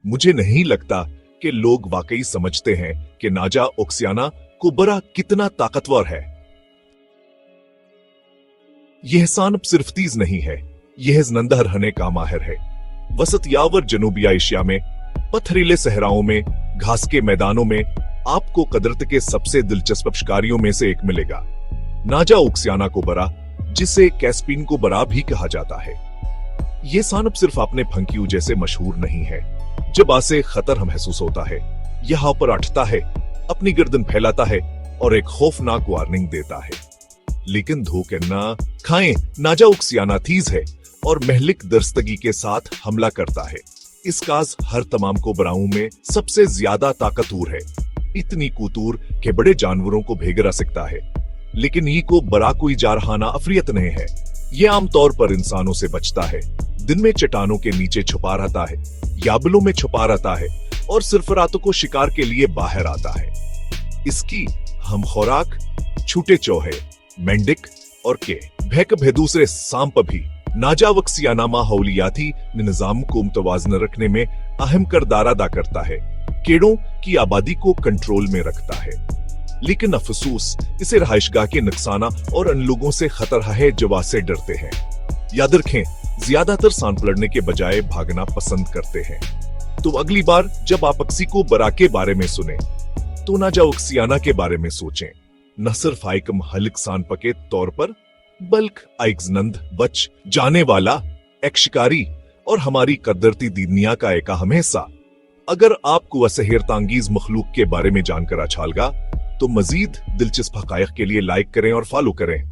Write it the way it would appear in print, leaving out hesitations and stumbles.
मुझे नहीं लगता कि लोग वाकई समझते हैं कि नाजा ओक्सियाना कुबरा कितना ताकतवर है। यह सांप सिर्फ तेज नहीं है, यह जिंदा रहने का माहिर है। वसत यावर जनूबी एशिया में पथरीले सहराओं में, घास के मैदानों में आपको कुदरत के सबसे दिलचस्प शिकारियों में से एक मिलेगा, नाजा ओक्सियाना कुबरा, जिसे कैस्पियन कुबरा भी कहा जाता है। यह सांप सिर्फ अपने फंकियों जैसे मशहूर नहीं है। जब आसे खतर महसूस होता है, यह ऊपर उठता है, अपनी गर्दन फैलाता है और एक खौफनाक वार्निंग देता है। लेकिन धोखे ना खाएं, नाजा ओक्सियाना तेज है और महलिक दरस्तगी के साथ हमला करता है। इस काज हर तमाम कोबराओं में सबसे ज्यादा ताकतवर है, इतनी कुतूर के बड़े जानवरों को भेगरा सकता है। लेकिन ये को बड़ा कोई जारहाना अफरियत नहीं है। ये आमतौर पर इंसानों से बचता है, दिन में चट्टानों के नीचे छुपा रहता है, याबलों में छुपा रहता है और सिर्फ रातों को शिकार के लिए बाहर आता है। इसकी हम खुराक छूटे चौहे, मेंढक और के भैक दूसरे सांप भी नाजा ओक्सियाना माहौलियाती निजाम को मुतवाजन रखने में अहम किरदार अदा करता है, कीड़ों की आबादी को कंट्रोल में रखता है। लेकिन अफसोस, इसे रहायशगाह के नुकसान और उन लोगों से खतरा है जो से डरते हैं। याद रखें, ज्यादातर सांप लड़ने के बजाय भागना पसंद करते हैं। तो अगली बार जब आप अक्सी को बरा के बारे में सुने तो नाजा ओक्सियाना के बारे में सोचें, न सिर्फ आइकम हलिक सांप के तौर पर, बल्कि आइक्सनंद बच जाने वाला एक शिकारी और हमारी कदरती दुनिया का एक अहम हिस्सा। अगर आपको ऐसे हैरतांगीज मखलूक के बारे में जानकर अच्छा लगा तो मजीद दिलचस्प हकायक के लिए लाइक करें और फॉलो करें।